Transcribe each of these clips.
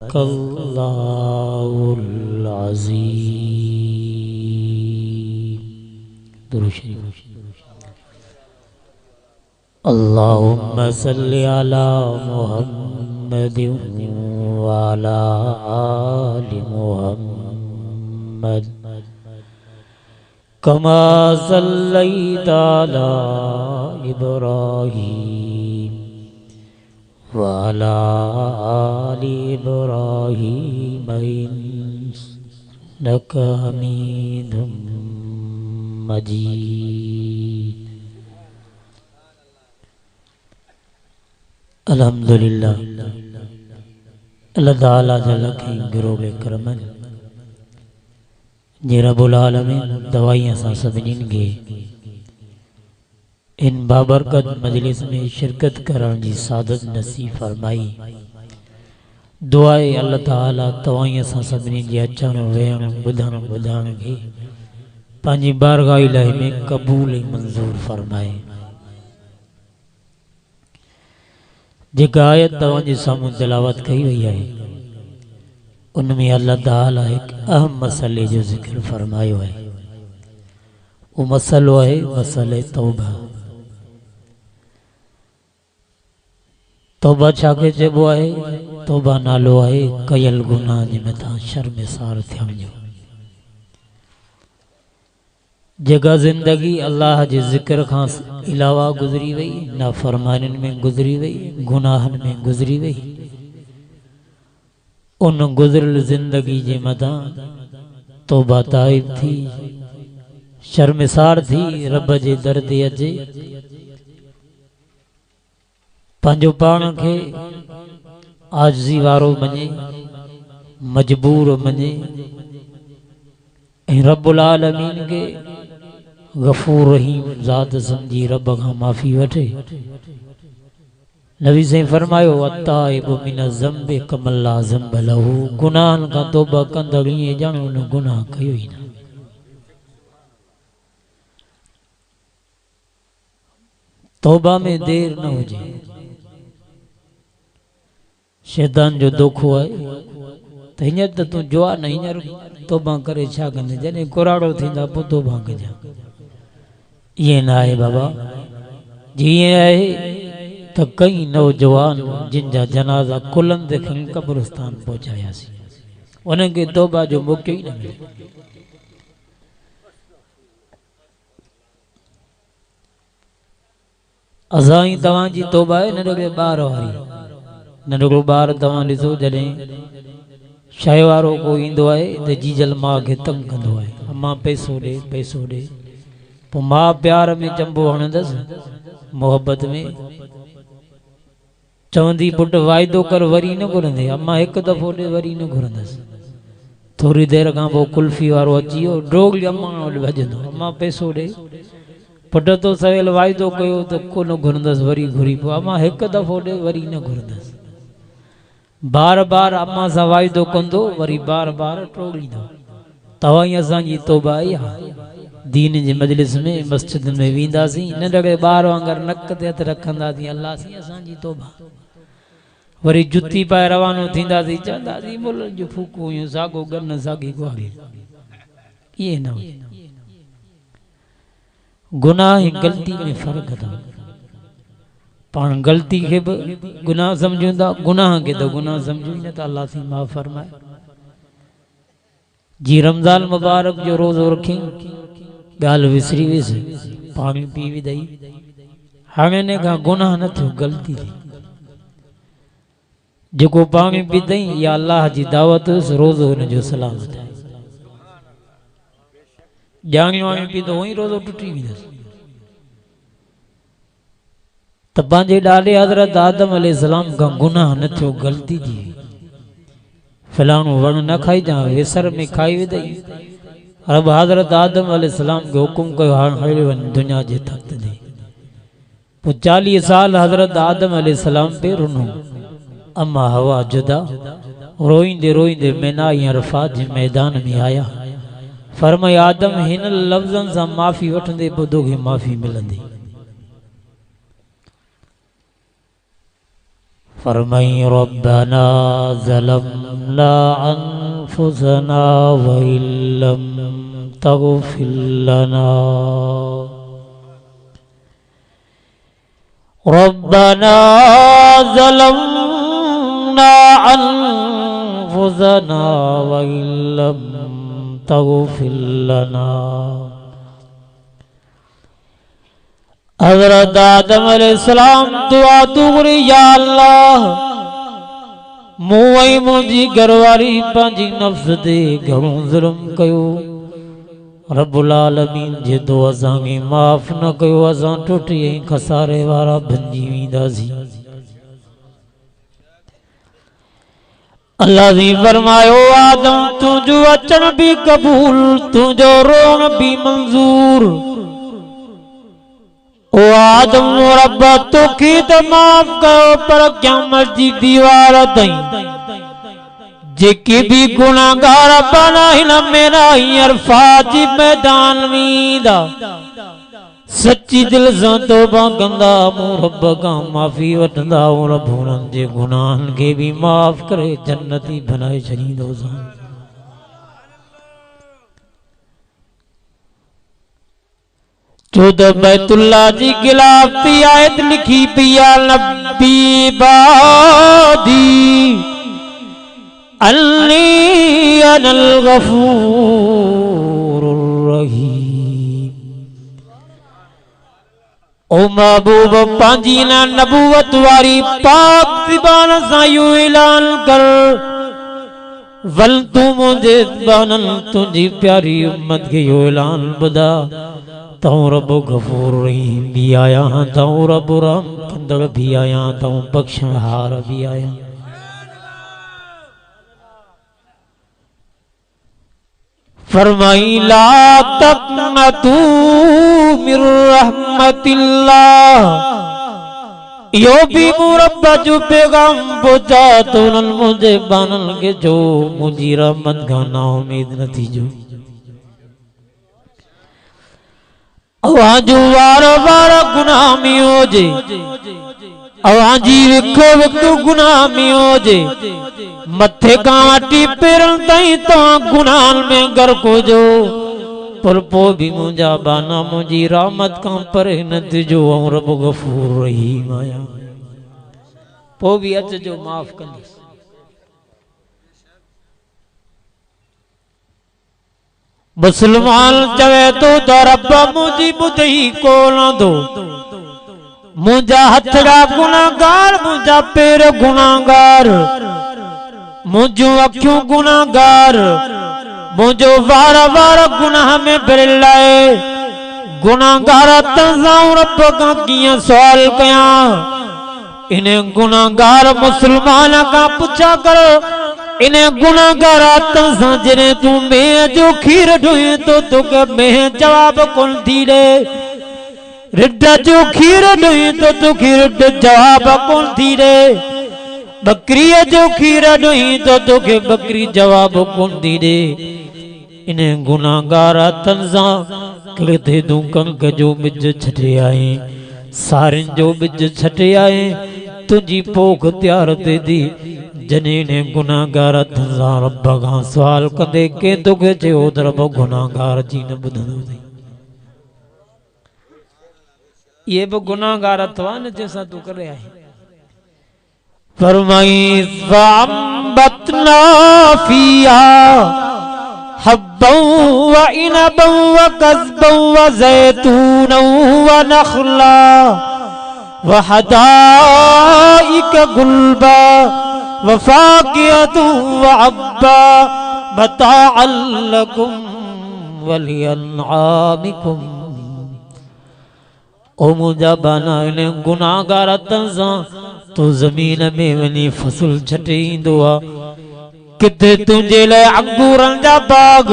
सदक़ल्लाहुल अज़ीम। दुरूद शरीफ। अल्लाहुम्मा सल्लि अला मुहम्मदिन व अला आलि मुहम्मद कमा सल्लैता अला इब्राहीम व अला आलि इब्राहीम इन्नका हमीदुम मजीद। अल्हम्दुलिल्लाह अल्लाह ताला जल्ल के गिरोले करमन जे रब्बुल आलमीन दवाइयां सा सभिनीन खे इन बाबरकत मजलिस में शिरकत करण जी सादत नसीब फरमाई। दुआए अल्लाह ताला तवाइयां सा सभिनीन जे अचण वेहण ॿुधण ॿुधाइण खे पंहिंजी बारगाह इलाही में क़बूल ऐं मंज़ूर फरमाए। जेका आयत तव्हांजे साम्हूं तिलावत कई वई आहे उनमें अल्लाह ताला हिकु अहम मसले जो ज़िक्र फरमायो आहे। वो मसलो आहे मसले तौबा। तौबा छाखे चइबो आहे? तौबा नालो आहे कयल गुनाह जे मथां शर्मिसार थियण जो। जेका ज़िंदगी अल्लाह जे ज़िक्र खां अलावा गुज़री वई, नाफ़रमानियुनि में गुज़री वई, गुनाहनि में गुज़री वई, उन गुज़रियल ज़िंदगी जे मथां तौबा ताइब थी शर्मिसार थी रब जे दर ते अचे, पंहिंजो पाण खे आजिज़ी वारो मञे, मजबूर मञे ऐं रब्बुल आलमीन खे गफ़ूर रहीम ज़ात समझी रब खां माफ़ी वठे। नबी साईं फरमायो अत्ताइबु मिन ज़म्बि कमन ला ज़म्ब लहू। गुनाहनि खां तौबा कंदड़ ईअं ॼण उन गुनाह कयो ई न। तौबा में देर न हुजे। शैतान जो दोखो आहे त हींअर त तूं जवान हींअर तौबा करे छा कंदे, जॾहिं कुराड़ो थींदा पोइ तौबा कजां। ईअं न आहे बाबा। जीअं आहे त कई नौजवान जिन जा जनाज़ा कुलनि ते खणी कब्रिस्तान पहुचायासीं, उन्हनि खे तौबा जो मौक़ो ई न मिले। असां ई तव्हांजी तौबा आहे नंढड़े ॿार वारी। नंढड़ो ॿार तव्हां ॾिसो जॾहिं शइ वारो को ईंदो आहे त जीजल माउ खे तंग कंदो आहे, अम्मा पैसो ॾे पैसो ॾे। पोइ माउ प्यार में चंबो हणंदसि, मोहबत में चवंदी पुटु वाइदो कर, वरी न घुरंदे। अम्मा हिकु दफ़ो ॾे वरी न घुरंदसि। थोरी देरि खां पोइ कुल्फी वारो अची वियो, ड्रोगली अम्मा वटि भॼंदो, अम्मा पैसो ॾे। पुट तो सवेल वाइदो कयो त कोन घुरंदसि, वरी घुरी पियो, अम्मा हिकु दफ़ो ॾे वरी न घुरंदसि। बार बार अम्मा सां वाइदो कंदो, वरी बार बार टोड़ींदो। तव्हां ई असांजी तौबा आई आहे। दीन जे मजलिस में मस्जिद में वेंदासीं, नंढड़े ॿार वांगुरु नक ते हथ रखंदासीं, अल्लाह सी असांजी तौबा। वरी जुती पाए रवानो थींदासीं, चवंदासीं मुल्हनि जूं फूकूं हुयूं, साॻो गन साॻी गुआरी। इहे न हुजे। गुनाह ऐं ग़लती में फ़र्क़ु अथव। पाण ग़लती खे बि गुनाह सम्झूं था, गुनाह खे त गुनाह सम्झूं ई नथा। अल्लाह सी माफ़ फरमाए। जी रमज़ान मुबारक जो रोज़ो रखी ॻाल्हि विसरी वियुसि, पाणी पी विधई। हाणे इन खां गुनाह न थियो, ग़लती थी। जेको पाणी पीतई या अल्लाह जी दावत हुयसि, रोज़ो हिनजो सलामत आहे। ॼाणी वाणी पीतो उहो ई रोज़ो टुटी वेंदसि। त पंहिंजे ॾाॾे हज़रत आदम अलैहिस्सलाम खां गुनाह न थियो, ग़लती थी। फलाणो वण न खाइजां, विसर में खाई विधई। रब हज़रत आदम अलैहिस्सलाम खे हुकुम कयो, हाणे हली वञ दुनिया जे तख़्त ते। पोइ 40 साल हज़रत आदम अलैहिस्सलाम पे रुनो। अम्मा हवा जुदा, रोईंदे रोईंदे मैना या अरफात जे मैदान में आया। फरमाया आदम हिन लफ़्ज़नि सां माफ़ी वठंदे ॿुधो खे माफ़ी मिलंदी। फरमाई रब्बना ज़लमना अनफुसना व इल्लम तग़फिर लना रब्बना ज़लमना अनफुसना व इल्लम तग़फिर लना। हज़रत आदम अलैहिस्सलाम दुआ तुगरी या अल्लाह मूं मुंहिंजी घरवारी पंहिंजी नफ़्स ते घणो ज़ुल्म कयो। रब्बुल आलमीन जे तो असांखे माफ़ न कयो असां टुटी ऐं खसारे वारा बणिजी वेंदासीं। अल्लाह जी फरमायो आदम तुंहिंजो अचण बि क़बूल तुंहिंजो रोण बि मंज़ूर। ओ आदम रब तोखे त माफ़ कयो पर क़यामत जी दीवार ताईं जेके भी गुनाहगार बना हिन मेरा अरफा जी मैदान वींदा सच्ची दिल सां तौबा कंदा मूं रब खां माफ़ी वठंदा ऐं रब उन्हनि जे गुनाहनि खे भी माफ़ करे जन्नती बनाए छॾींदोसां। चौदह बैतुल्लाह जी गिलाफ़ती आयत लिखी पई आहे नबी बादी अन्नी अनल गफूरुर रहीम। ओ महबूब पंहिंजी नबूवत वारी पाक ज़बान सां इहो ऐलान कर वल तूं मुंहिंजे ज़बाननि तुंहिंजी प्यारी उम्मत खे इहो ऐलान ॿुधा तऊं रब गफूर रहीम भी आहियां तऊं रब रहम कंदड़ भी आहियां तऊं बख़्शणहार भी आहियां। फरमाई ला तक़नतू मिर रहमतिल्लाह इहो भी मूं रब जो पैगाम पहुचा तो उन्हनि मुंहिंजे बाननि खे जो मुंहिंजी रहमत खां ना उमेद न थीजो। अवाजू वार वार गुनाह में होजे अवाजी विखो विखो गुनाह में होजे मथे खां वठी पेरनि ताईं तव्हां गुनाहनि में गर्क हुजो पर पोइ भी मुंहिंजा बाना मुंहिंजी रहमत खां परे न थिजो ऐं रब गफूर रहीम आहियां पोइ भी अचिजो माफ़ कंदुसि। मुसलमान चवे तो त रब मुंहिंजी ॿुधई कोन थो मुंहिंजा हथड़ा गुनाहगार मुंहिंजा पेर गुनाहगार मुंहिंजूं अखियूं गुनाहगार मुंहिंजो वार वार गुनाह में भरियल आहे गुनाहगार सां रब खां कीअं सुवाल कयां। इन गुनाहगार मुसलमान खां पुछा कर इन गुनाहगार सां जॾहिं तूं मेह जो खीर ढोए तो तोखे मेह जवाब कोन थी ॾे रिड जो खीर ढोए तो तोखे रिड जवाब कोन थी ॾे बकरीअ जो खीर ढोई तो तोखे बकरी जवाब कोन थी ॾे। इन गुनाहगार सां किथे तूं कंक जो बिज छॾे आहीं सारिन जो बिज छॾे आहीं तुंहिंजी पोख तैयार थिए थी जॾहिं गुनाहगार सां रब खां सुवाल कंदे के तोखे चयो त रब गुनाहगार जी न ॿुधंदो अथई। इहे बि गुनाहगार अथव न जंहिंसां तूं करे आहीं। फरमाई फ़अंबतना फ़ीहा हब्बन व इनबन व कज़बन व ज़ैतूनन व नख़ला व हदाइक गुल्बा व फ़ाकिहतन व अब्बा मताअन लकुम व लिअनआमिकुम। ओ मुंहिंजा बाना इन गुनाहगार सां तो ज़मीन में वञी फसल छटे ईंदो आहे किथे तुंहिंजे लाइ अंगूरनि जा बाग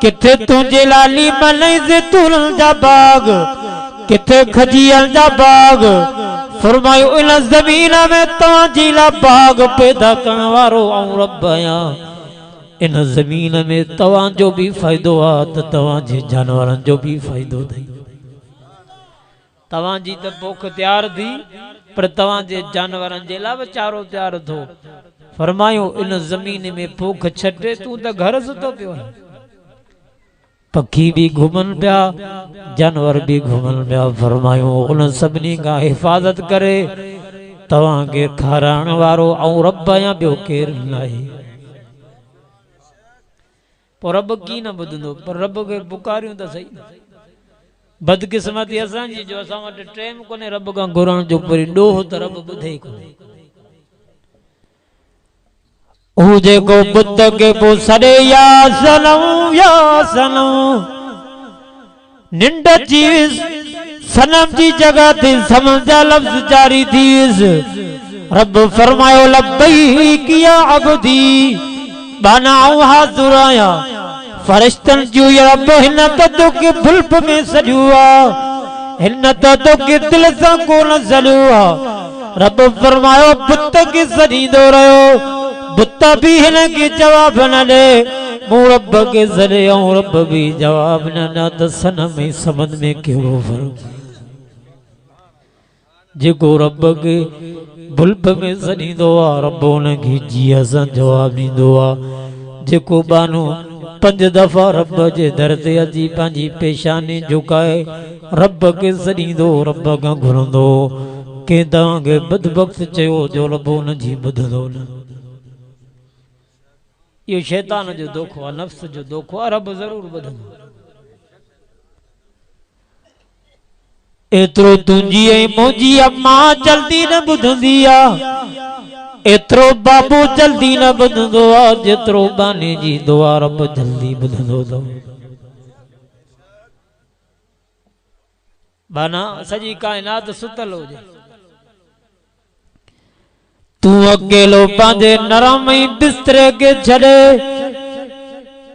किथे तुंहिंजे लाइ लीमन ऐं ज़ैतूननि जा बाग किथे खजीअनि जा बाग फरमायो इन ज़मीन में तव्हांजी लाइ बाग पैदा करण वारो ऐं रब आहियां। इन ज़मीन में तव्हांजो बि फ़ाइदो आहे त तव्हांजे जानवरनि जो बि फ़ाइदो अथई। तवां जी त पोख तैयार थी पर तवां जे जानवरनि जे लाइ चारो तैयार थो। फरमायो इन ज़मीन में पोख छटे तू त घर सुतो पियो आहे। पखी भी घुमन पिया, जानवर भी घुमन पिया। फरमायो उन सभिनी का हिफाजत करे तवां के खाराइण वारो ऐं रब या ॿियो केर न आहे। पोइ रब की न ॿुधंदो, पर रब खे पुकारियूं त सही। बदकिस्मती असांजी जो असां वटि टाइम कोन्हे रब खां घुरण जो, वरी ॾोह त रब ॿुधे ई कोन्हे। हू जेको बुत के पोइ सॾे या सनम निंड जी सनम जी जगह ते समझा लफ्ज़ जारी थीस। रब फरमायो लब्बैक या अब्दी बनाऊं हाज़िर आया फरिश्तन जो या रब हिन त तोखे बुल्ब में सॼो आ, हिन त तोखे दिल सां कोन सॼो आ। रब फरमायो बुत खे सॾींदो रहियो, बुत भी हिन के जवाब न दे, मूं रब के सॾे ऐं रब भी जवाब न ॾिना त सनम ऐं समद में कहिड़ो फर्क़। जेको रब के बुल्ब में सॾींदो आ रब उनखे जीअं सां जवाब ॾींदो आ। जेको बानो 5 दफ़ा रब जे दर ते अची पंहिंजी पेशानी झुकाए रब के सॾींदो, रब खां घुरंदो, कंहिं तव्हांखे बदबख्त चयो जो रब उनजी ॿुधंदो न। इहो शैतान जो दोखो आहे, नफ्स जो दोखो आहे, रब ज़रूर ॿुधंदो। एतिरो तुंहिंजी ऐं मुंहिंजी अम्मा जल्दी न ॿुधंदी आ, एतिरो बाबू जल्दी न ॿुधंदो आ, जेतिरो बाने जी दुआ रब जल्दी ॿुधंदो अथव। बाना सॼी काइनात सुतल हुजे, तू अकेलो पंहिंजे नरम ई बिस्तरे के छॾे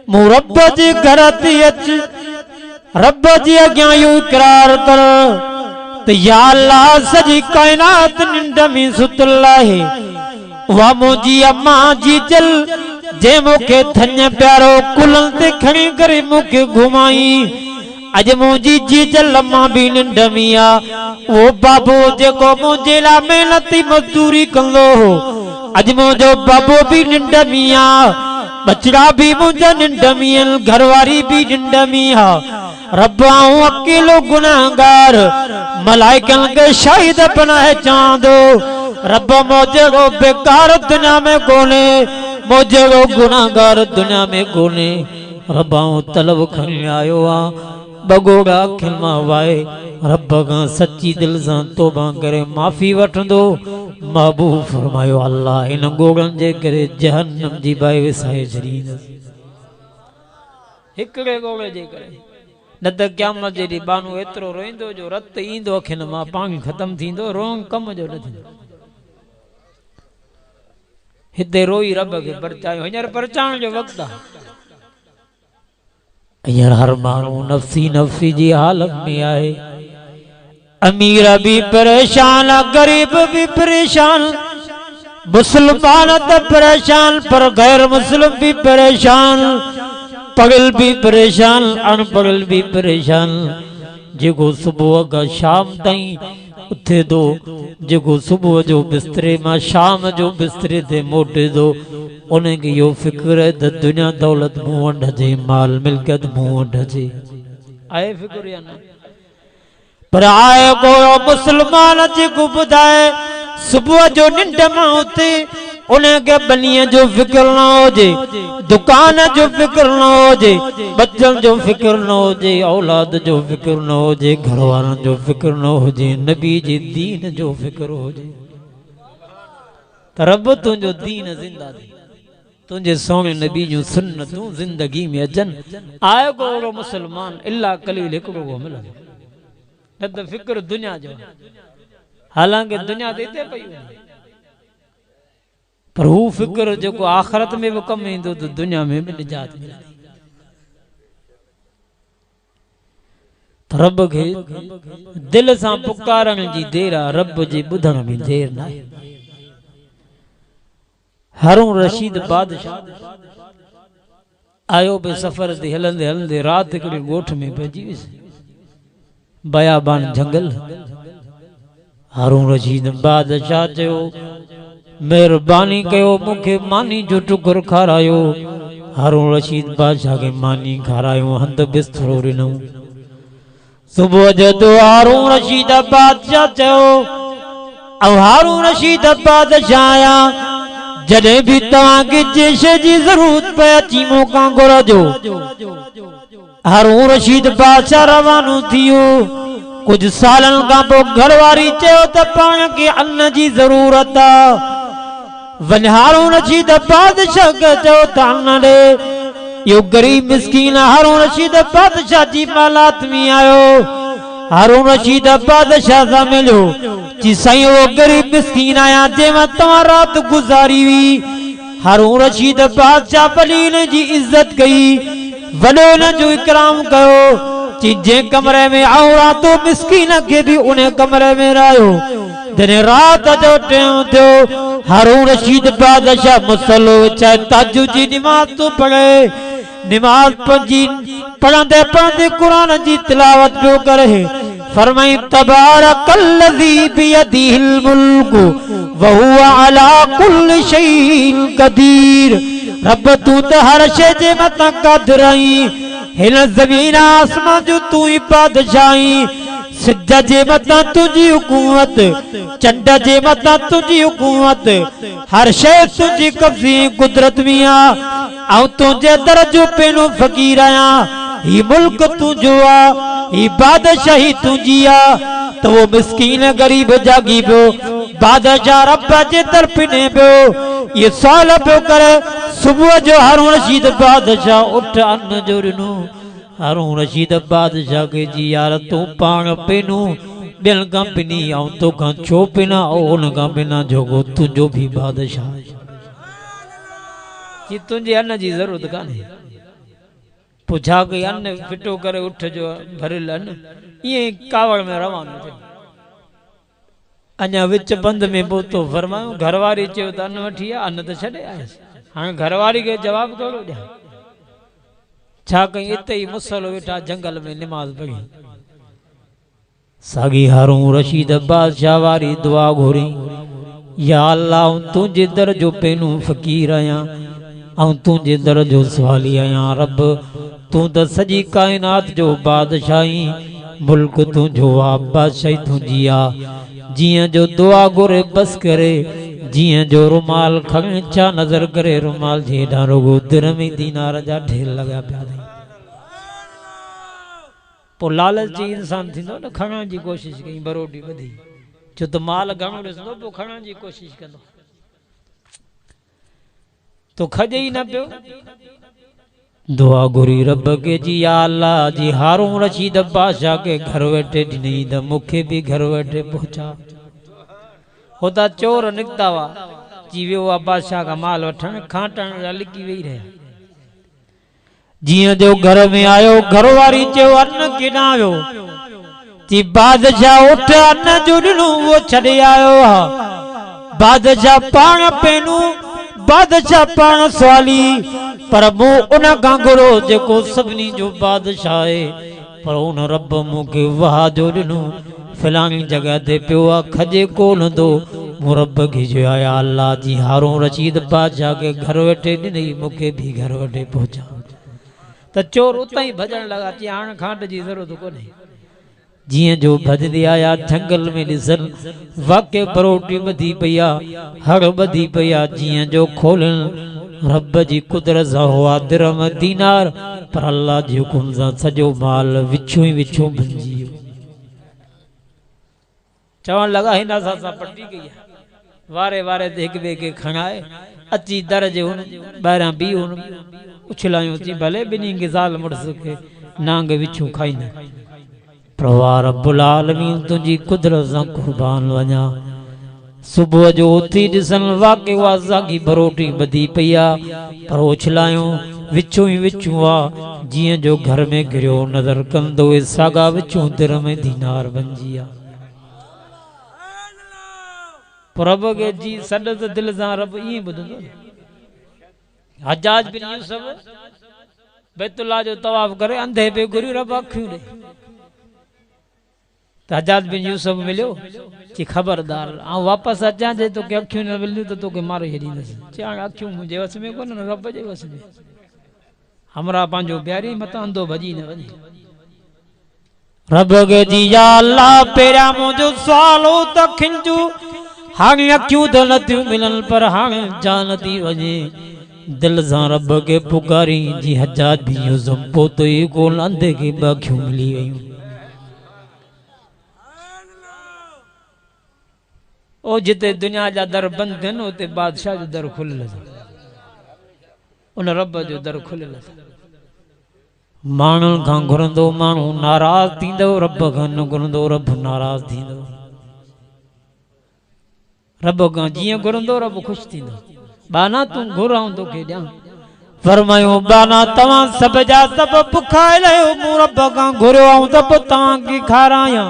मूं रब जे घर ते अच, रब जे अॻियां इहो इक़रार कर त या अल्लाह सॼी काइनात निंड में सुतल आहे। उहा मुंहिंजी अम्मा जी जल जे मूंखे थञ प्यारो कुलनि ते खणी करे मूंखे घुमाई, अॼु मुंहिंजी जी जल अम्मा भी निंड में आ। उहो बाबू जेको मुंहिंजे लाइ महिनती मज़दूरी कंदो हो अॼु मुंहिंजो बाबू भी निंड में आ, बचड़ा भी मुंहिंजा निंड में आहिनि, घरवारी भी निंड में आ। रब आऊं अकेलो गुनाहगार मलाइकनि खे शाहिद बनाए चांदो, रब मुझे बेकार दुनिया में कोने, मुझे गुनाहगार दुनिया में कोने। रब आऊं तलब खणी आयो आ, बगोड़ा अखियुनि मां वाए रब खां सच्ची दिल सां तौबा करे माफ़ी वठंदो। महबूब फरमायो अल्लाह इन गोड़नि जे करे जहन्नम जी बाहि विसाए छॾींदसि, हिकिड़े गोड़े जे करे। न त क़यामत जे ॾींहुं बानू एतिरो रोईंदो जो रत ईंदो अखियुनि मां, पाणी ख़तम थींदो, रोंग कम जो न थींदो। हिते रोई रब खे परचायो, हींअर परचाइण जो वक़्तु आहे। हींअर हर माण्हू नफ़्सी नफ़्सी जी हालत में आहे। अमीर भी परेशान, गरीब भी परेशान, मुसलमान त परेशान पर गैर मुस्लिम भी परेशान, पगल भी परेशान, अनपगल भी परेशान। जेको सुबह का शाम ताईं उथे दो, जेको सुबह जो बिस्तरे मां शाम जो बिस्तरे ते मोटे दो, उनखे इहो फिक्र है त दुनिया दौलत मूं वटि अचे, माल मिल्कियत मूं वटि अचे। आहे फिक्र या न? पर आहे को मुसलमान जेको ॿुधाए सुबह जो निंड मां उथे उनखे बनीअ जो फिक्र न हुजे, दुकान जो फिक्र न हुजे, बच्चन जो फिक्र न हुजे, औलाद जो फिक्र न हुजे, घर वारनि जो फिक्र न हुजे, नबी जे दीन जो फिक्र हुजे, त रब तुंहिंजो दीन ज़िंदा थी, तुंहिंजे सोने नबी जूं सुन्नतूं ज़िंदगी में अचनि। आहे को अहिड़ो मुसलमान इल्ला कलील हिकिड़ो को मिलंदो, न त फिक्र दुनिया जो। हालांकि दुनिया ते हिते पई वञे, पर हू फिक्र जेको आख़िरत में बि कमु ईंदो त दुनिया में बि निजात मिलंदी। रब खे दिल सां पुकारण जी देर आहे, रब जे ॿुधण में देर न आहे। हारून रशीद बादशाह आयो बि सफ़र ते हलंदे हलंदे राति हिकिड़े ॻोठ में पइजी वियुसि। बयाबान जंगल हारून रशीद बादशाह चयो मेहरबानी कयो मूंखे मानी जो टुकुर खारायो। हारून रशीद बादशाह के मानी खारायो हंध बिस्तरो ॾिनो। सुबुह जो तो हारून रशीद बादशाह चयो ऐं हारून रशीद बादशाह आया जॾहिं भी तव्हांखे जंहिं शइ जी ज़रूरत पए अची मूंखां घुरजो। हारून रशीद बादशाह रवानो थियो। कुछ सालन का घरवारी चयो त पाण खे अन्न जी जरूरत आहे। वञ हारून रशीद बादशाह खे चयो त अन्न ॾे। यो गरीब मिस्कीन हारून रशीद बादशाह जी मालात में आयो। हारून रशीद बादशाह सां मिलियो जी साईं वो गरीब मिस्कीन आया जंहिंमां तव्हां रात गुज़ारी हुई। हारून रशीद बादशाह भली हिन जी इज्जत कई वॾो हिन जो इकराम कयो। जंहिं कमरे में आऊं रातो मिस्कीन खे भी उन कमरे में रहियो। जॾहिं रात जो टाइम थियो हारून रशीद बादशाह मुसलो विछाए ताजुद जी निमाज़ तो पढ़े। निमाज़ पढ़ंदे पढ़ंदे कुरान जी तिलावत पियो करे। फरमाई तबारकल्लज़ी बियदिहिल मुल्कु व हुवा अला कुल्लि शैइन क़दीर। रब तू त हर शइ जे मथां क़ादिर आहीं। हिन ज़मीन आसमान जो तू ही बादशाही। सिज जे मथां तुंहिंजी हुकूमत चंड जे मथां तुंहिंजी हुकूमत हर शइ तुंहिंजी कब्ज़े कुदरत में आ। ऐं तुंहिंजे दर जो पहिरियों फ़क़ीर आहियां। ही मुल्क तुंहिंजो आ ही बादशाही तुंहिंजी आ। त वो मिस्कीन गरीब जागी पियो बादशाह रब जे तरफ़ ॾे पियो। ये सवाल पियो करे। सुबुह जो हारून रशीद बादशाह उठ अन्न जो ॾिनो। हारून रशीद बादशाह के जी यार तू पाण पिनो ॿियनि खां पिनी ऐं तोखां छो पिना ऐं उन खां बिना जोगो तुंहिंजो भी बादशाह जी तुंहिंजे अन्न जी ज़रूरत कान्हे। पुछा कई अन्न फिटो करे उठ जो भरियल अन्न ईअं कावड़ में रवानो थियो। अञा विच बंद में पहुतो फरमायो घरवारी चयो त अन्न वठी आ अन्न त छॾे आयसि। हाणे घरवारी के जवाब कहिड़ो ॾियां। छा कई इते ई मुसलो वेठा जंगल में निमाज़ पढ़ी। साॻी हारून रशीद बादशाह वारी दुआ घुरी या अल्लाह तुंहिंजे दर जो पहिरियों फ़क़ीर आहियां ऐं तुंहिंजे दर जो सवाली आहियां। रब तूं त सॼी काइनात जो बादशाही मुल्क तुंहिंजो आ बादशाही तुंहिंजी आ। जियां जो दुआ घुरे बस करे जियां जो रुमाल खणे छा नज़र करे रुमाल जे हेठां रुगो दिरहमी दीनार जा ढेर लॻा पिया अथई। पोइ लालच जी इंसान थींदो न खणण जी कोशिश कई बरोटी वधी छो त माल घणो ॾिसंदो पोइ खणण जी कोशिश कंदो तो खजे ई न पियो। दुआ घुरी रब के जी या अल्लाह जी हारून रशीद बादशाह के घर वेठे ॾिनई त मूंखे भी घर वेठे पहुचा। होता चोर निकता हुआ जी वियो आहे बादशाह का माल वठण खाटण जा लिकी वेही रहिया। जियां जो घर में आयो घरवारी चयो अन्न केॾां वियो जी बादशाह उठ अन्न जो ॾिनो वो छॾे आयो आहे। बादशाह पाण पहिनू बादशाह पाण सवाली पर मूं उन खां घुरो जेको सभिनी जो बादशाह आहे। पर उन रब मूंखे वाह जो ॾिनो फलाणी जगह ते पियो आहे खजे कोन हूंदो। मूं रब खे चयो या अल्लाह जी हारून रशीद बादशाह के घर वेठे ॾिनई मूंखे भी घर वेठे पहुचा। त चोर उतां ई भॼण लॻा चई हाणे खांड जी ज़रूरत कोन्हे। जियां जो भॼंदे आया जंगल में ॾिसनि वाक़ई बरोटी ॿधी पई आहे हड़ ॿधी पई आहे। जियां जो खोलनि रब जी कुदरत सां हुआ दिरहम दीनार पर अल्लाह जे हुकुम सां सॼो माल विछो ई विछो भंजी वियो। चवण लॻा हिन असां पटी कई आहे वारे वारे ते हिक ॿिए खे खणाए अची दर जे हुन ॿाहिरां बि हुन उछलायूं थी भले ॿिन्ही खे ज़ाल मुड़ुस खे नांग विछूं खाईंदा। प्रवाह रब्बुल आलमीन तुंहिंजी कुदरत सां कुर्बान वञा। सुबुह जो उथी ॾिसनि वाक़ई उहा साॻी बरोटी ॿधी पई आहे पर उछलायूं विछूं ई विछूं आहे। जीअं जो घर में घिरियो नज़र कंदो साॻा विछूं दिर में दीनार बणिजी आहे। रब के जी सॾ त दिलि सां रब ईअं ॿुधंदो। हजाज बिन यूसुफ बैतुल्लाह जो तवाफ़ करे अंधे पे घुरी रब अखियूं ॾे हजाज बिन यूसुफ मिलियो चई खबरदार आ वापस अचां जे तो के अखियूं न मिलियूं तो तोखे मारे छॾींदसि चई हाणे अखियूं मुंहिंजे वस में कोन रब जे वस में हमरा पंहिंजो प्यारी मत अंधो भॼी न वञे रब के जी या अल्लाह पहिरियां मुंहिंजो सुवाल हो त खिंजू हाणे अखियूं त नथियूं मिलनि पर हाणे जान थी वञे दिल सां रब के पुकारी जी हजाज बिन यूसुफ पोतो ई कोन अंधे खे ॿ अखियूं मिली वयूं ओ जिते दुनिया जा दर बंद थियनि उते बादशाह जो दर खुलियल उन रब जो दर खुलियल माण्हुनि खां घुरंदो माण्हू नाराज़ थींदो रब खां न घुरंदो रब नाराज़ थींदो रब खां जीअं घुरंदो रब ख़ुशि थींदो बाना तूं घुर आऊं तोखे ॾियां फरमायो बाना तव्हां सभ जा सभ पुखायल आहियो मूं रब खां घुरियो आऊं त पोइ तव्हांखे खारायां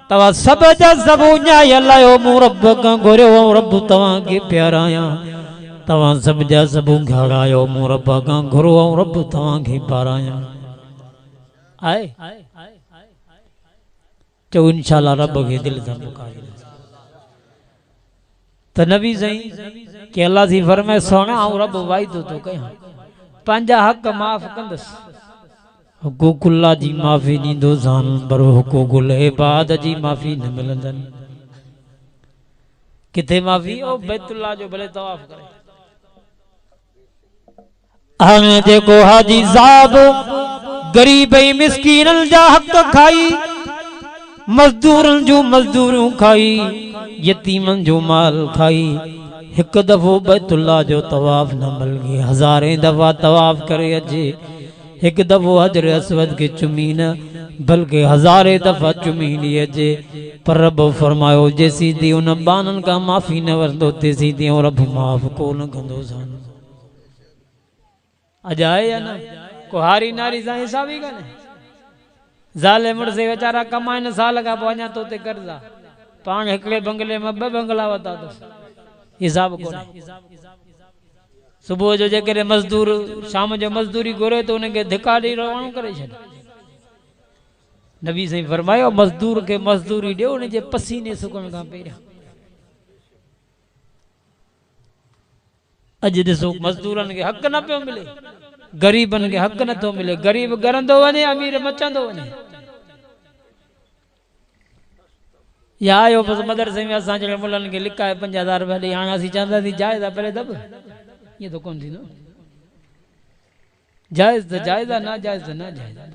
तव्हां सभ जा सभ उञायल आहियो मूं रब खां घुरियो आऊं रब तव्हांखे प्यारायां तव्हां सभ जा सभ घाड़ायो मूं रब खां घुरियो आऊं रब तव्हांखे पारायां आहे चओ इंशाअल्लाह रब खे दिलि सां पुकारियो त नबी साईं के अल्लाह जी फरमाए सोना आऊं रब वाइदो तो कयां पंहिंजा हक़ माफ़ कंदसि हुकूकुल्लाह जी माफ़ी ॾींदो ज़ान पर हुकूकुल इबाद जी माफ़ी न मिलंदनि किथे माफ़ी ओ बैतुल्लाह जो भले तवाफ़ करे हाणे जेको हाजी साहब गरीब ऐं मिस्कीननि जा हक़ खाई मज़दूरनि जूं मज़दूरियूं खाई यतीमनि जो माल खाई हिकु दफ़ो बैतुल्लाह जो तवाफ़ न मिलगे हज़ारे दफ़ा तवाफ़ करे अचे हिकु दफ़ो हजर अस्वद के चुमी न बल्कि हज़ारे दफ़ा चुमी ॾी अचे पर रब फरमायो जेसी दी उन बाननि खां माफ़ी न वरंदो तेसी दी रब माफ़ कोन कंदो सन अॼु आहे या न को हारी नारी सां हिसाब ई कान्हे ज़ाले मुड़से वीचारा कमाइनि साल खां पोइ अञा तो ते कर्ज़ा पाण हिकिड़े बंगले में 2 बंगला वरिता अथसि हिसाब कोन्हे सुबुह जो जेकॾहिं मज़दूर शाम जो मज़दूरी घुरे तो उनखे धिका ॾेई रवानो करे छॾ नबी साईं फरमायो मज़दूर खे मज़दूरी ॾियो उनजे पसीने सुकण खां पहिरियां अॼु ॾिसो मज़दूरनि खे हक़ न पियो मिले गरीबनि खे हक़ नथो मिले गरीब ॻरंदो वञे अमीर मचंदो वञे या आयो बसि मदरसे में असां जहिड़े मुलनि खे लिकाए 5000 रुपया ॾेई हाणे असीं चवंदासीं जाइज़ आहे पहले दॿ ईअं त कोन थींदो जाइज़ त जाइज़ आहे न जाइज़ त न जाइज़ आहे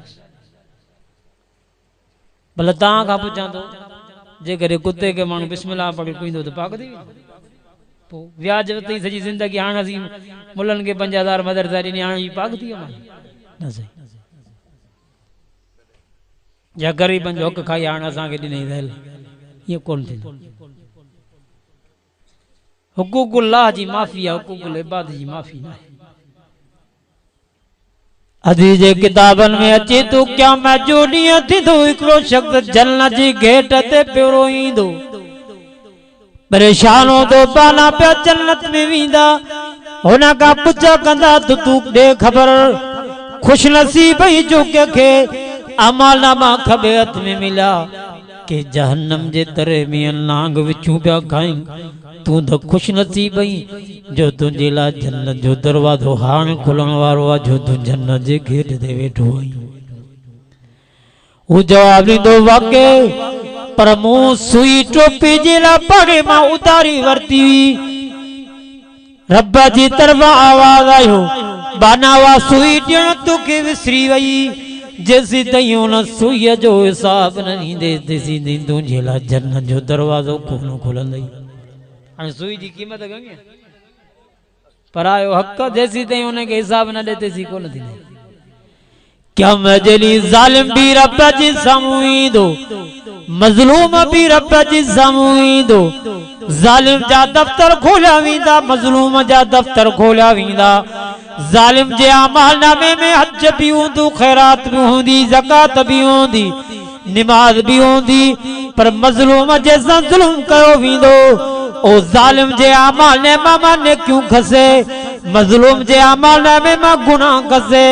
भले तव्हां खां पुछां थो जेकॾहिं कुते खे माण्हू बिस्मिल्लाह पढ़ी कुईंदो त पाक थी पोइ व्याज वरिती सॼी ज़िंदगी हाणे असीं मुलनि खे 5000 मदरसा ॾिनी हाणे पाक थी वियो न सही या ग़रीबनि जो हक़ खाई हाणे असांखे ॾिनई त ये कौन थी हुकूकुल्लाह जी माफ़ी आहे हुकूकुल इबाद जी माफ़ी न आहे हदीस जे किताबनि में अचे तो क़यामत जो ॾींहुं थींदो हिकिड़ो शख़्स जन्नत जी गेट ते पियो रोईंदो परेशान हूंदो बाना पिया जन्नत में वेंदा हुन खां पुछ कंदा तूं ॾे ख़बर खुश नसीब ई जो कंहिंखे अमालनामा खबे हथ में मिला के जहन्नम जे तरे में नांग विचूं पिया खाई तूं त खुश नसीब आई जो तुंहिंजे लाइ जन्नत जो दरवाज़ो हाणे खुलण वारो आहे जो तूं जन्नत जे गेट ते वेठो आहीं हू जवाब ॾींदो वाक़ई पर मूं सुई टोपी जे लाइ पाड़े मां उतारी वरिती हुई रब जी तरफ़ां आवाज़ आयो बाना वा सुई ॾियण तोखे विसरी वई जेसी ताईं उन सुईअ जो हिसाब न ॾींदे तेसी ताईं तुंहिंजे लाइ जन्नत जो दरवाज़ो कोन खुलंदई हाणे सुई जी क़ीमत घणी पर आयो हक़ जेसी ताईं उनखे हिसाब न ॾे तेसी कोन थींदई क़यामत जे ॾींहुं ज़ालिम बि रब जे साम्हूं ईंदो मज़लूम बि रब जे साम्हूं ईंदो ज़ालिम जा दफ़्तर खोलिया वेंदा मज़लूम जा दफ़्तर खोलिया वेंदा ज़ालिम जे अमालनामे में हज भी हूंदो खैरात भी हूंदी ज़कात भी हूंदी निमाज भी हूंदी पर मज़लूम जे सां ज़ुल्म कयो वेंदो ओ जालिम जे अमाल ने माने क्यों खसे मजलूम जे अमाल नामे में गुनाह खसे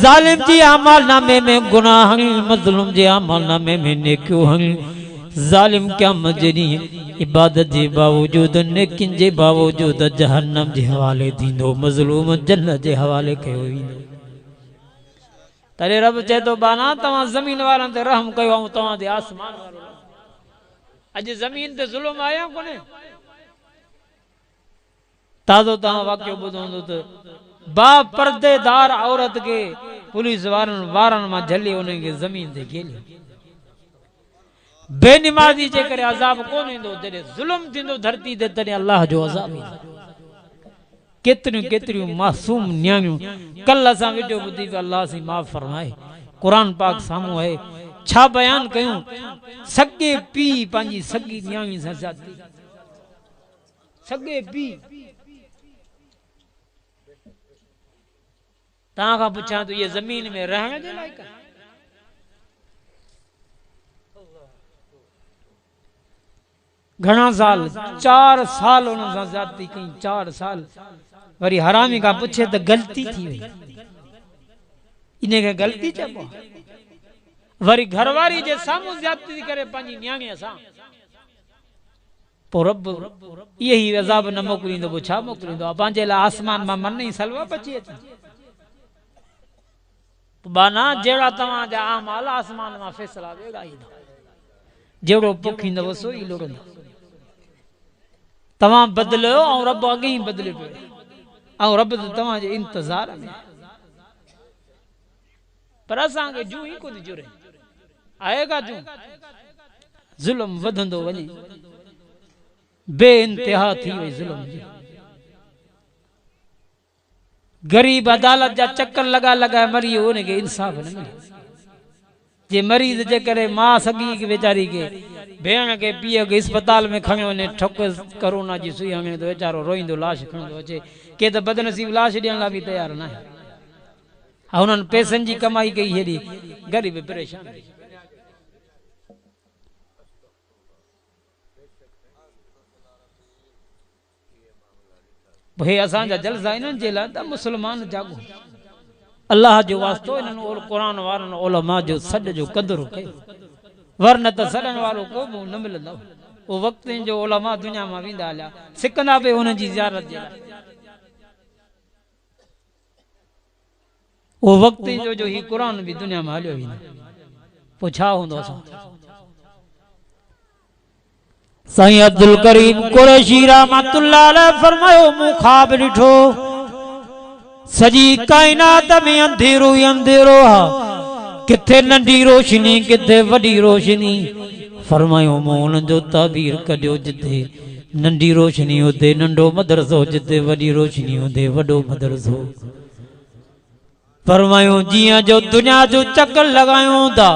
जालिम जे अमाल नामे में गुनाह हंग मजलूम जे अमाल नामे में नेकियूं हंग जालिम क्या मजनी इबादत जे बावजूद नेकिन जे बावजूद जहन्नम जे हवाले थींदो मजलूम जन्नत जे हवाले कयो वेंदो तरे रब चे तो बाना तवा जमीन वारन ते रहम कयो ऐं तवा दे आसमान वारो अज जमीन ते जुल्म आया कोने ताजो तव्हां वाक्य ॿुधो हूंदो त बा पर्देदार औरत के पुलिस वारन मां झली उन खे ज़मीन ते घेलियो बेनिमाज़ी जे करे अज़ाब कोन ईंदो जॾहिं ज़ुल्म थींदो धरती ते तॾहिं अल्लाह जो अज़ाब ईंदो केतिरियूं केतिरियूं मासूम न्याणियूं कल असां वीडियो ॿुधी त अल्लाह सी माफ़ फरमाए क़ुरान पाक साम्हूं आहे छा बयान कयूं सगे पीउ पंहिंजी सगी न्याणी सां शादी सगे पीउ तव्हां खां पुछां त इहे ज़मीन में रहण जे लाइक़ घणा साल 4 साल उन सां शादी कई 4 साल वरी हरामी का पूछे तो गलती थी वही इन्हें के गलती चबो वरी घरवारी जे सामू ज्यादती करे पांजी न्याणी सां पो रब यही अजाब न मोकलिंदो बो छा मोकलिंदो पांजे ला आसमान मां मन ही सलवा पची अचे बाना जेड़ा तवा जा आमाल आसमान मां फैसला वेड़ा ईंदा जेड़ो पोखींदो सो ही लोड़ंदो तवा बदलो और रब अगे ही बदले पे और रब तवा जे इंतजार में पर असां के जू ही कोन जुरे आएगा जू जुल्म वधंदो वनी बेइंतहा थी वई जुल्म जी गरीब अदालत जा चक्कर लगा लगा मरी उन के इंसाफ न मिले जे मरीज जे करे मां सगी के बेचारी के भेण के पीए के अस्पताल में खणो ने ठोक कोरोना जी सुई हणे तो बेचारो रोइंदो लाश खणो अचे के तो बदनसीब लाश ॾियण ला भी तैयार ना है उन्हनि पैसनि जी कमाई कई हेड़ी गरीब परेशान भई असां जा जलसा इन्हनि जे लाइ त मुस्लमान जागो अल्लाह जो वास्तो इन्हनि क़ुरान वारनि उलमा जो सॾ जो क़दुरु कयो वरन त सॾण वारो को बि न मिलंदो वो वक़्त जो उलमा दुनिया मां वेंदा हलिया सिकंदा पे हुन जी ज़ियारत जे लाइ वो वक़्त जो ही क़ुरान भी दुनिया में हलियो वेंदो पोइ छा हूंदो असां साईं अब्दुल करीम कुरैशी रहमतुल्लाह अलैह फरमायो मूं ख्वाब ॾिठो सॼी काइनात में अंधेरो ही अंधेरो है किथे नंढी रोशनी किथे वॾी रोशनी फरमायो मूं उन जो ताबीर कढियो जिथे नंढी रोशनी हुते नंढो मदरसो जिथे वॾी रोशनी हुते वॾो मदरसो फरमायो जियां जो दुनिया जो चक्कर लगायूं था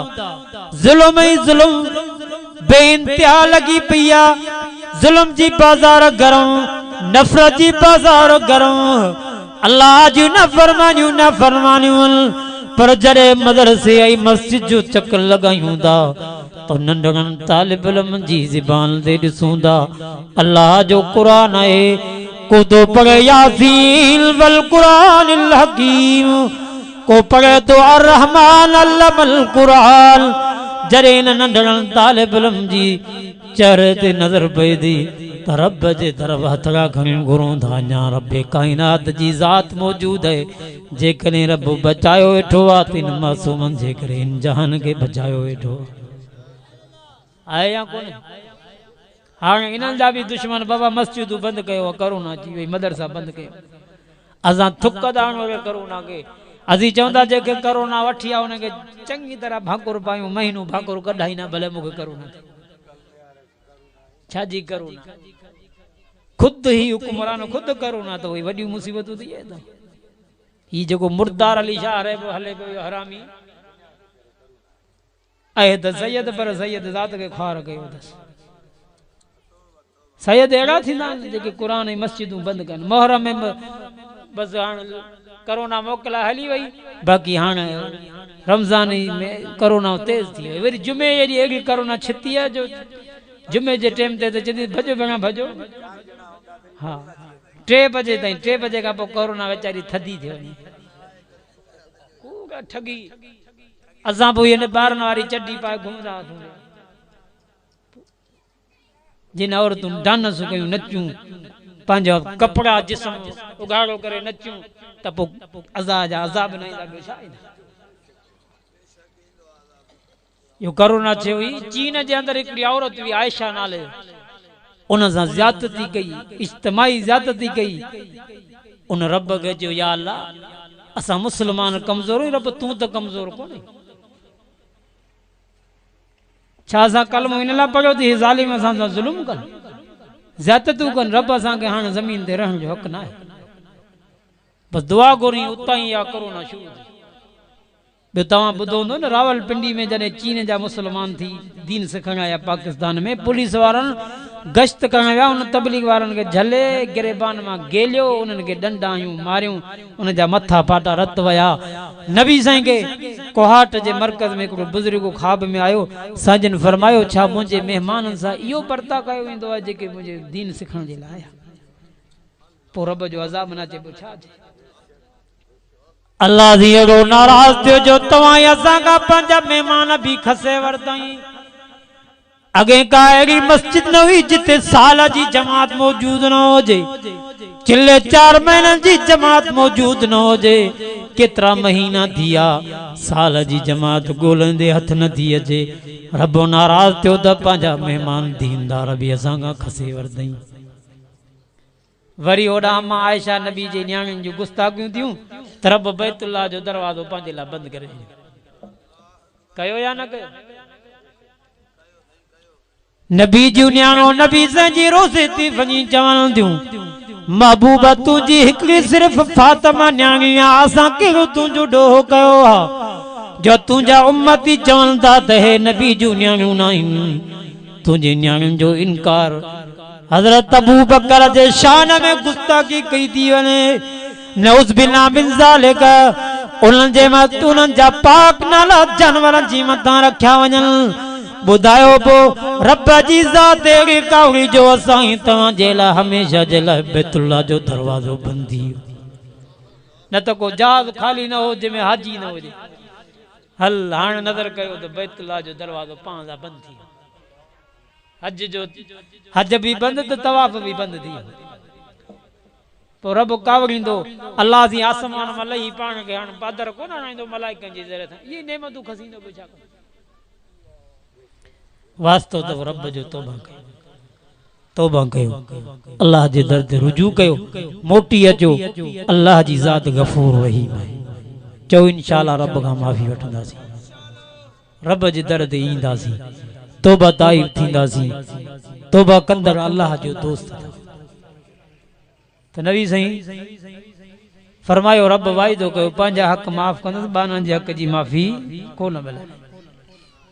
जुल्म ही जुल्म बेइंतहा लगी पिया जुल्म जी बाजार गरम नफरत जी बाजार गरम अल्लाह जी न फरमानियूं पर जरे मदरसे आई मस्जिद जो चक्कर लगायूं था तो नंढड़न तालिब इल्म जी ज़बान ते ॾिसूं था अल्लाह जो कुरान है को तो पढ़े यासीन वल कुरानिल हकीम को पढ़े तो अर्रहमान अल्लमल कुरान जरे नंढड़न तालिब इल्म जी चेहरे ते नजर पए थी त रब जे तरफ़ हथड़ा खणी घुरूं था अञा रब काइनात जी ज़ात मौजूद है जेकॾहिं रब बचायो वेठो आहे त इन मासूमनि जे करे इन जहान खे बचायो वेठो आहे या कोन्हे हाणे इन्हनि जा बि दुश्मन बाबा मस्जिदूं बंदि कयो करोना अची वई मदरसा बंदि कयो असां थुक था हणूं करोना खे असीं चवंदा जेके करोना वठी आहे उनखे चङी तरह भाकुर पायूं महीनो भाकुर कढाई न भले मूंखे करोना छा जी करोना खुद ही हुकुमरान खुद करोना तो वही वॾी मुसीबतूं थी आहे ही जेको मुर्दार अली शाह रहे पियो हले पियो हरामी आहे त सैयद पर सैयद ज़ात खे ख्वार कयो अथसि सैयद अहिड़ा थींदा आहिनि जेके क़ुरान ऐं मस्जिदूं बंदि कनि मोहरम में बसि हाणे करोना मोकला हली वई बाक़ी हाणे रमज़ान में करोना तेज़ थी वई वरी जुमे जी अहिड़ी करोना छिती आहे जो जुमे जे टाइम ते चंदी भजो भेणा भजो। हाँ 3 बजे ताईं 3 बजे का पोइ कोरोना वेचारी थदी थी वञे ठगी। असां पोइ हिन ॿारनि वारी चड्डी पाए घुमंदा हुआसीं जिन औरतूं डांस कयूं नचियूं पंहिंजा कपिड़ा जिस्म उघाड़ो करे नचियूं त पोइ अज़ा जा अज़ाब न ईंदा ॿियो छा ईंदा। इहो कोरोना थियो हुई चीन जे अंदरि हिकिड़ी औरत हुई आयशा नाले उन सां ज़्यादती कई इज्तिमाई ज़्यादती कई। उन रब खे चयो या अल्लाह असां मुस्लमान कमज़ोर आहियूं रब तूं त कमज़ोर कोन्हे छा असां कलमो इन लाइ पढ़ियो थी ज़ालिम असां सां ज़ुल्म कनि ज़्यादतियूं कनि रब असांखे हाणे ज़मीन ते रहण जो हक़ न आहे। बसि दुआ घुरी उतां ई आहे कोरोना शुरू थी। ॿियो तव्हां ॿुधो हूंदो न रावलपिंडी में जॾहिं चीन जा मुस्लमान थी दीन सिखण आया पाकिस्तान में पुलिस वारनि गश्त करण विया उन तबलीग वारनि खे झले गिरेबान मां गेलियो उन्हनि खे डंडायूं मारियूं उन जा मथा पाटा रत विया। नबी साईं खे कोहाट जे मर्कज़ में हिकिड़ो बुज़ुर्ग ख्वाब में आयो साजन फरमायो छा मुंहिंजे महिमाननि सां इहो बर्ता कयो वेंदो आहे जेके मुंहिंजे दीन सिखण जे लाइ आया। पोइ रब जो अज़ाब न अचे पोइ छा अचे। अल्लाह जी अहिड़ो नाराज़ थियो जो तव्हां असां खां पंहिंजा महिमान बि खसे वरितई। अॻे का अहिड़ी मस्जिद न हुई जिते साल जी जमात मौजूद न हुजे चिल्ले 4 महीननि जी जमात मौजूद न हुजे। केतिरा महीना थिया साल जी जमात ॻोल्हंदे हथ न थी अचे। रब नाराज़ थियो त पंहिंजा महिमान दीनदार बि असां खां खसे वरितई। वरी ओॾा अम्मा आयशा नबी जे न्याणियुनि जूं गुस्ताखियूं थियूं त रब बैतुल्लाह जो दरवाज़ो पंहिंजे लाइ बंदि करे कयो या न कयो। नबी जूं न्याणो नबी साईं जी रोज़े ते वञी चवनि थियूं महबूबा तुंहिंजी हिकिड़ी सिर्फ़ फातिमा न्याणी आहे असां कहिड़ो तुंहिंजो ॾोहो कयो आहे जो तुंहिंजा उम्मती चवनि था त हे नबी जूं न्याणियूं न आहिनि तुंहिंजी न्याणियुनि जो इनकार। हज़रत अबू बकर जे शान में गुस्ताखी कई थी वञे नऊज़ बिल्लाह मिन ज़ालिक उन्हनि जे मथां उन्हनि जा पाक नाला जानवरनि जी मथां रखिया वञनि। ॿुधायो पोइ रब जी ज़ात अहिड़ी कावड़ी जो असां तव्हां जे लाइ हमेशह जे लाइ बैतुल्लाह जो दरवाज़ो बंदि थी वियो न त को जहाज़ ख़ाली न हो जंहिंमें हाजी न हुजे। हल हाणे नज़र कयो त बैतुल्लाह जो दरवाज़ो पाण सां बंदि थी वियो। हज भी बंद तो तवाफ भी बंद थी। तो रब कावड़ींदो अल्लाह जी आसमान में लही पाण के हाणे पादर कोन आणींदो मलाइकनि जी ज़रिए ये नेमतूं खसींदो ॿियो छा कंदो। वास्तो तो रब जो तौबा कयो अल्लाह जे दर ते रुजू कयो मोटी अचो अल्लाह जी ज़ात गफूर रहीम आहे। चओ इंशाअल्लाह रब खां माफ़ी वठंदासीं रब जे दर ते ईंदासीं तौबा ताइब थींदासीं तौबा कंदड़ अल्लाह जो दोस्त। तो नबी साईं फरमायो रब वाइदो कयो पंहिंजा हक़ माफ़ कंदुसि ॿारनि जे हक़ जी माफ़ी कोन मिलंदी।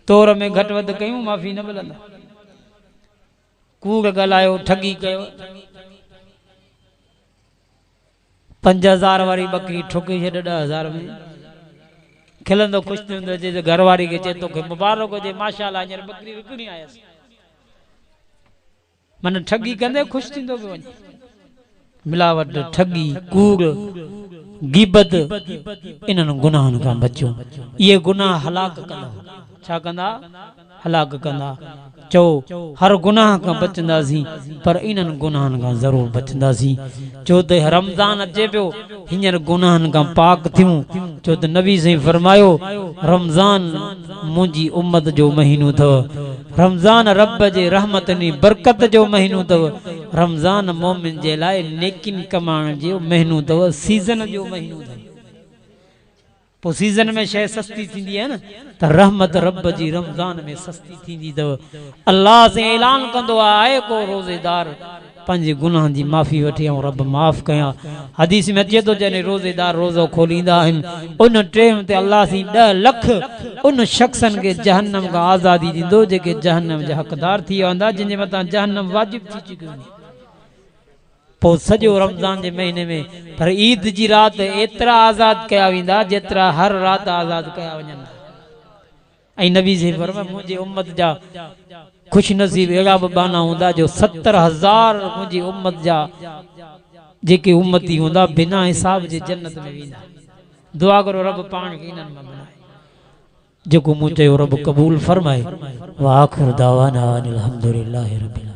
तौर में घटि वधि कयूं माफ़ी न मिलंदा। कूड़ ॻाल्हायो ठगी कयो 5000 वारी बकरी ठोके छॾ 10,000 में खिलंदो ख़ुशि थींदो जे घरवारी खे चए तोखे मुबारक हुजे माशाअल्लाह हींअर बकरी विकिणी आयसि मन ठगी कंदे ख़ुशि थींदो पियो वञे। मिलावट ठगी कूड़ गीबत इन्हनि गुनाहनि खां बचो। इहे गुनाह हलाक कंदा छा कंदा हलाक कंदा। चओ हर गुनाह खां बचंदासीं पर इन्हनि गुनाहनि खां ज़रूरु बचंदासीं। छो त रमज़ान अचे पियो हींअर गुनाहनि खां पाक थियूं। छो त नबी साईं फरमायो रमज़ान मुंहिंजी उम्मत जो महीनो अथव। रमज़ान रब जे रहमतनी बरकत जो महीनो अथव। रमज़ान मोमिन जे लाइ नेकिन कमाइण जो महीनो अथव सीज़न जो महीनो अथव। पोइ सीज़न में शइ सस्ती थींदी आहे न त रहमत रब जी रमज़ान में सस्ती थींदी अथव। अल्लाह से ऐलान कंदो आहे को रोज़ेदार पंहिंजे गुनाहनि जी माफ़ी वठी ऐं रब माफ़ कयां। हदीस में अचे थो जॾहिं रोज़ेदार रोज़ो खोलींदा आहिनि उन टाइम ते अल्लाह सी 10 लख उन शख़्सनि खे जहन्नम खां आज़ादी ॾींदो जेके जहन्नम जा हक़दार थी वेंदा जिन जे मथां जहन्नम वाजिब थी चुकी हूंदी। पोइ सॼो रमज़ान जे महीने में पर ईद जी राति एतिरा आज़ाद कया वेंदा जेतिरा हर राति आज़ाद कया वञनि। ऐं नबी से फरमायो मुंहिंजे उम्मत जा खुश नसीब अहिड़ा बि बाना हूंदा जो 70,000 मुंहिंजी उम्मत जा जेके उम्मती हूंदा बिना हिसाब जे जन्नत में वेंदा। दुआ करो रब पाण खे इन्हनि मां बनाए। जेको मूं चयो रब क़बूल फरमाए। वा आखिर दावाना अनिल हम्दुलिल्लाहि रब्बिल